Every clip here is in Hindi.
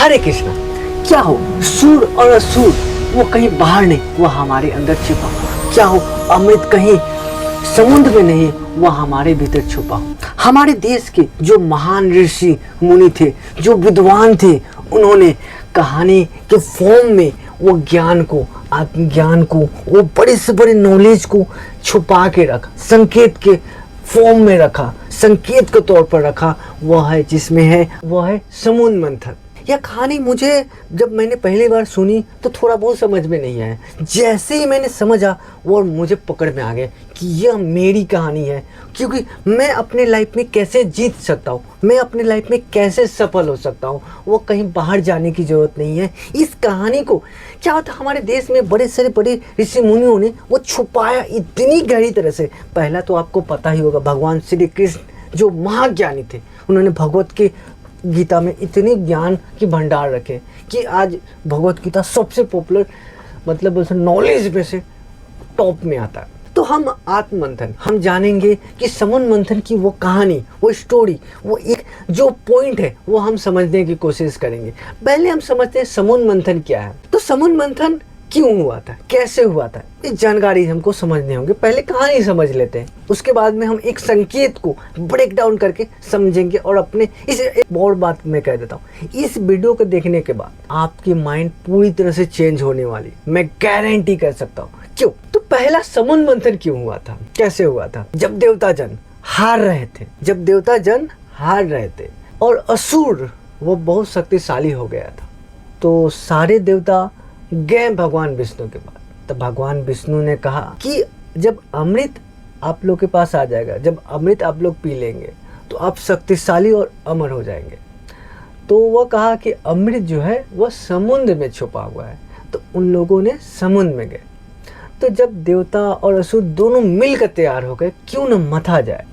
हरे कृष्णा। क्या हो सूर और असुर, वो कहीं बाहर नहीं, वो हमारे अंदर छिपा। क्या हो अमृत कहीं समुद्र में नहीं, वह हमारे भीतर छुपा। हमारे देश के जो महान ऋषि मुनि थे, जो विद्वान थे, उन्होंने कहानी के फॉर्म में वो ज्ञान को, आत्मज्ञान को, वो बड़े से बड़े नॉलेज को छुपा के रखा, संकेत के फॉर्म में रखा, संकेत के तौर पर रखा। वह है जिसमें है, वह है समुद्र मंथन। यह कहानी मुझे जब मैंने पहली बार सुनी तो थोड़ा बहुत समझ में नहीं आया। जैसे ही मैंने समझा वो मुझे पकड़ में आ गया कि यह मेरी कहानी है, क्योंकि मैं अपने लाइफ में कैसे जीत सकता हूँ, मैं अपने लाइफ में कैसे सफल हो सकता हूँ। वो कहीं बाहर जाने की ज़रूरत नहीं है। इस कहानी को क्या होता, हमारे देश में बड़े सारे बड़े ऋषि मुनियों ने वो छुपाया इतनी गहरी तरह से। पहला तो आपको पता ही होगा, भगवान श्री कृष्ण जो महाज्ञानी थे, उन्होंने भगवत के गीता में इतने ज्ञान की भंडार रखे कि आज भगवत गीता सबसे पॉपुलर, मतलब नॉलेज में से टॉप में आता है। तो हम आत्ममंथन हम जानेंगे कि समुद्र मंथन की वो कहानी, वो स्टोरी, वो एक जो पॉइंट है वो हम समझने की कोशिश करेंगे। पहले हम समझते हैं समुद्र मंथन क्या है। तो समुद्र मंथन क्यों हुआ था, कैसे हुआ था, इस जानकारी हमको समझने होंगे। पहले कहानी समझ लेते हैं, उसके बाद में हम एक संकेत को ब्रेक डाउन करके समझेंगे। और अपने इस एक और बात मैं कह देता हूँ, इस वीडियो को देखने के बाद आपकी माइंड पूरी तरह से चेंज होने वाली, मैं गारंटी कर सकता हूँ। क्यों? तो पहला समुद्र मंथन क्यों हुआ था, कैसे हुआ था? जब देवता जन हार रहे थे, जब देवता जन हार रहे थे और असुर वो बहुत शक्तिशाली हो गया था, तो सारे देवता गए भगवान विष्णु के पास। तो भगवान विष्णु ने कहा कि जब अमृत आप लोग के पास आ जाएगा, जब अमृत आप लोग पी लेंगे तो आप शक्तिशाली और अमर हो जाएंगे। तो वह कहा कि अमृत जो है वह समुद्र में छुपा हुआ है। तो उन लोगों ने समुद्र में गए। तो जब देवता और असुर दोनों मिलकर तैयार हो गए, क्यों न मथा जाए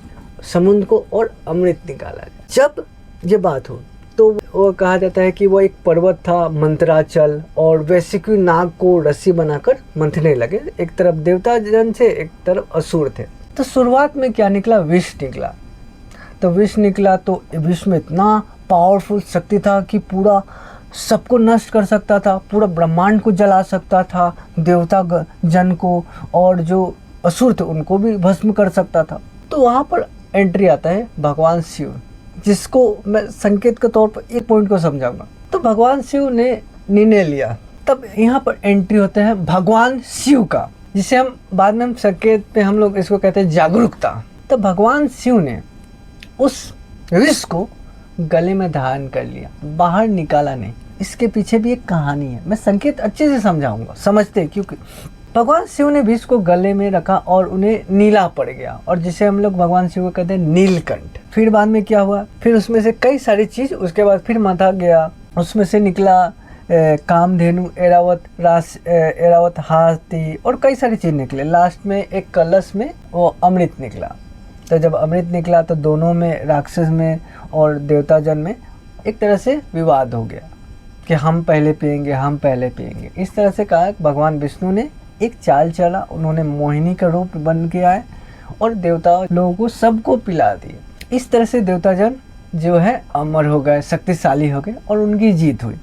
समुद्र को और अमृत निकाला जाए। जब ये बात हो तो वो कहा जाता है कि वो एक पर्वत था मंत्राचल, और वैसे कि नाग को रस्सी बनाकर मंथने लगे। एक तरफ देवता जन थे, एक तरफ असुर थे। तो शुरुआत में क्या निकला, विष निकला। तो विष निकला तो विष में इतना पावरफुल शक्ति था कि पूरा सबको नष्ट कर सकता था, पूरा ब्रह्मांड को जला सकता था, देवता जन को और जो असुर थे उनको भी भस्म कर सकता था। तो वहाँ पर एंट्री आता है भगवान शिव, जिसको मैं संकेत के तौर पर एक पॉइंट को समझाऊंगा। तो भगवान शिव ने निर्णय लिया, तब यहाँ पर एंट्री होता है भगवान शिव का, जिसे हम बाद में हम संकेत पे हम लोग इसको कहते हैं जागरूकता। तो भगवान शिव ने उस विष को गले में धारण कर लिया, बाहर निकाला नहीं। इसके पीछे भी एक कहानी है, मैं संकेत अच्छे से समझाऊंगा, समझते, क्योंकि भगवान शिव ने विष को गले में रखा और उन्हें नीला पड़ गया, और जिसे हम लोग भगवान शिव को कहते हैं नीलकंठ। फिर बाद में क्या हुआ, फिर उसमें से कई सारी चीज, उसके बाद फिर मथा गया, उसमें से निकला कामधेनु, एरावत हाथी और कई सारी चीज निकले। लास्ट में एक कलश में वो अमृत निकला। तो जब अमृत निकला तो दोनों में, राक्षस में और देवता जन में एक तरह से विवाद हो गया कि हम पहले पिएंगे, हम पहले पिएंगे। इस तरह से कहा भगवान विष्णु ने एक चाल चला, उन्होंने मोहिनी का रूप बन के आए और देवता लोगों को सबको पिला दिए। इस तरह से देवता जन जो है अमर हो गए, शक्तिशाली हो गए और उनकी जीत हुई।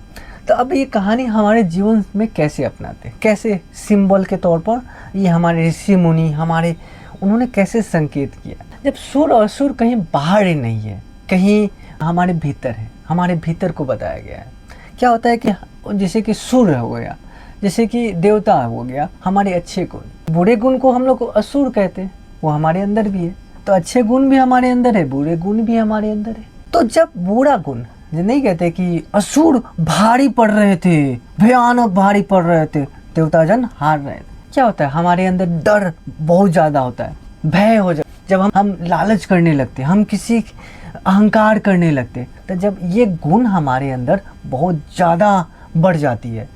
तो अब ये कहानी हमारे जीवन में कैसे अपनाते, कैसे सिंबल के तौर पर ये हमारे ऋषि मुनि हमारे उन्होंने कैसे संकेत किया। जब सुर और असुर कहीं बाहर ही नहीं है, कहीं हमारे भीतर है, हमारे भीतर को बताया गया है। क्या होता है कि जैसे कि सुर हो गया, जैसे कि देवता हो गया, हमारे अच्छे गुण। बुरे गुण को हम लोग असुर कहते हैं, वो हमारे अंदर भी है। तो अच्छे गुण भी हमारे अंदर है, बुरे गुण भी हमारे अंदर है। तो जब बुरा गुण, नहीं कहते कि असुर भारी पड़ रहे थे, भयानक भारी पड़ रहे थे, देवता जन हार रहे थे, क्या होता है हमारे अंदर डर बहुत ज्यादा होता है, भय हो जाता। जब हम लालच करने लगते, हम किसी अहंकार करने लगते, तो जब ये गुण हमारे अंदर बहुत ज़्यादा बढ़ जाती है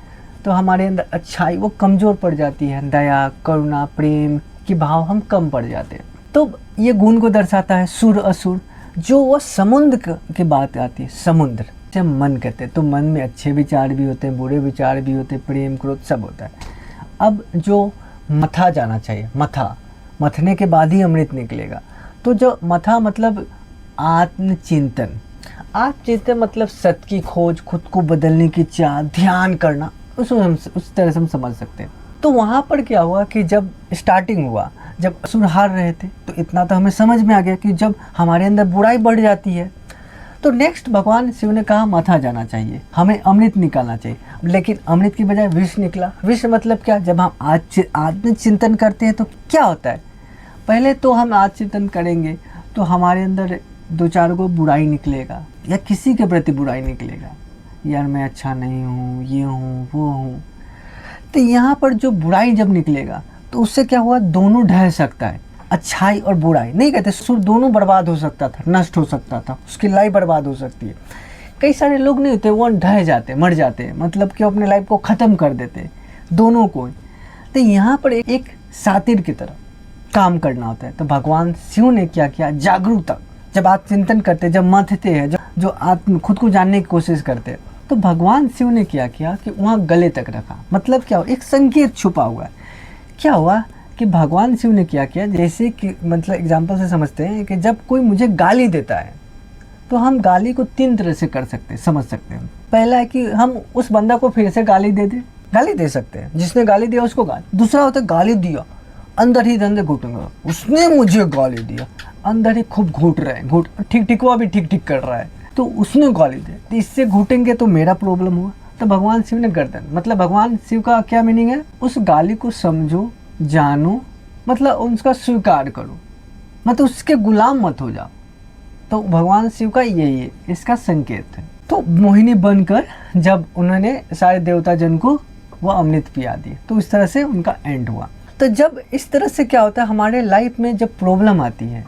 तो हमारे अंदर अच्छाई वो कमज़ोर पड़ जाती है। दया, करुणा, प्रेम की भाव हम कम पड़ जाते हैं। तो ये गुण को दर्शाता है सुर असुर। जो वो समुद्र की बात आती है, समुद्र से मन कहते हैं। तो मन में अच्छे विचार भी होते हैं, बुरे विचार भी होते हैं, प्रेम, क्रोध सब होता है। अब जो मथा जाना चाहिए, मथने के बाद ही अमृत निकलेगा। तो जो मथा मतलब आत्मचिंतन, आत्मचिंतन मतलब सत्य की खोज, खुद को बदलने की चाह, ध्यान करना, उसको हम उस तरह से हम समझ सकते हैं। तो वहाँ पर क्या हुआ कि जब स्टार्टिंग हुआ, जब असुर हार रहे थे, तो इतना तो हमें समझ में आ गया कि जब हमारे अंदर बुराई बढ़ जाती है तो नेक्स्ट भगवान शिव ने कहा मथा जाना चाहिए, हमें अमृत निकालना चाहिए। लेकिन अमृत की बजाय विष निकला। विष मतलब क्या? जब हम आत्मचिंतन करते हैं तो क्या होता है, पहले तो हम आत्मचिंतन करेंगे तो हमारे अंदर दो चार को बुराई निकलेगा या किसी के प्रति बुराई निकलेगा, यार मैं अच्छा नहीं हूँ, ये हूँ वो हूँ। तो यहाँ पर जो बुराई जब निकलेगा तो उससे क्या हुआ, दोनों ढह सकता है, अच्छाई और बुराई। नहीं कहते सुर दोनों बर्बाद हो सकता था, नष्ट हो सकता था, उसकी लाइफ बर्बाद हो सकती है। कई सारे लोग नहीं होते, वो ढह जाते, मर जाते, मतलब कि अपने लाइफ को ख़त्म कर देते दोनों को। तो यहाँ पर एक सातिर की तरह काम करना होता है। तो भगवान शिव ने क्या किया, जागरूकता, जब आप चिंतन करते, जब मथते हैं, जो आत्म खुद को जानने की कोशिश करते हैं, तो भगवान शिव ने क्या किया कि वहाँ गले तक रखा। मतलब क्या, एक संकेत छुपा हुआ है। क्या हुआ कि भगवान शिव ने क्या किया, जैसे कि मतलब एग्जाम्पल से समझते हैं कि जब कोई मुझे गाली देता है तो हम गाली को 3 तरह से कर सकते हैं, समझ सकते हैं। पहला है कि हम उस बंदा को फिर से गाली दे सकते हैं, जिसने गाली दिया उसको गाली। दूसरा होता है गाली दिया, अंदर ही अंदर घुटूंगा, उसने मुझे गाली दिया, अंदर ही खूब घूट रहे हैं, ठीक ठीक हुआ भी ठीक कर रहा है, तो उसने गाली दे, तो इससे घूटेंगे तो मेरा प्रॉब्लम हुआ। तो भगवान शिव ने गर्दन, मतलब भगवान शिव का क्या मीनिंग है, उस गाली को समझो, जानो, मतलब उसका स्वीकार करो, मतलब उसके गुलाम मत हो जाओ। तो भगवान शिव का यही है, इसका संकेत है। तो मोहिनी बनकर जब उन्होंने सारे देवता जन को वो अमृत पिया दिए, तो इस तरह से उनका एंड हुआ। तो जब इस तरह से क्या होता है, हमारे लाइफ में जब प्रॉब्लम आती है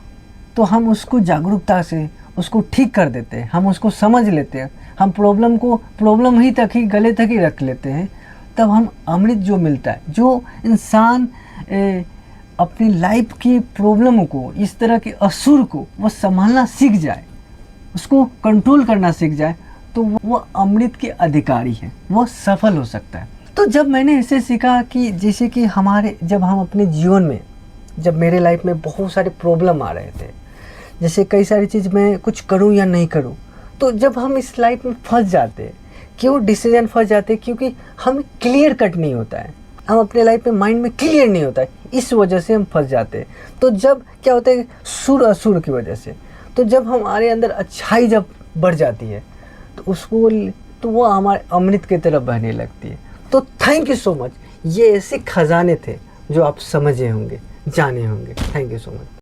तो हम उसको जागरूकता से उसको ठीक कर देते हैं, हम उसको समझ लेते हैं, हम प्रॉब्लम को प्रॉब्लम ही तक ही गले तक ही रख लेते हैं। तब हम अमृत जो मिलता है, जो इंसान अपनी लाइफ की प्रॉब्लम को, इस तरह के असुर को वो संभालना सीख जाए, उसको कंट्रोल करना सीख जाए, तो वो अमृत के अधिकारी है, वो सफल हो सकता है। तो जब मैंने इसे सीखा कि जैसे कि जब हम अपने जीवन में, जब मेरे लाइफ में बहुत सारे प्रॉब्लम आ रहे थे, जैसे कई सारी चीज़ मैं कुछ करूं या नहीं करूं, तो जब हम इस लाइफ में फंस जाते, क्यों डिसीजन फंस जाते, क्योंकि हम क्लियर कट नहीं होता है, हम अपने लाइफ में माइंड में क्लियर नहीं होता है, इस वजह से हम फंस जाते हैं। तो जब क्या होता है, सुर असुर की वजह से, तो जब हमारे अंदर अच्छाई जब बढ़ जाती है तो वो हमारे अमृत की तरफ बहने लगती है। तो थैंक यू सो मच, ये ऐसे खजाने थे जो आप समझे होंगे, जाने होंगे। Thank you so much.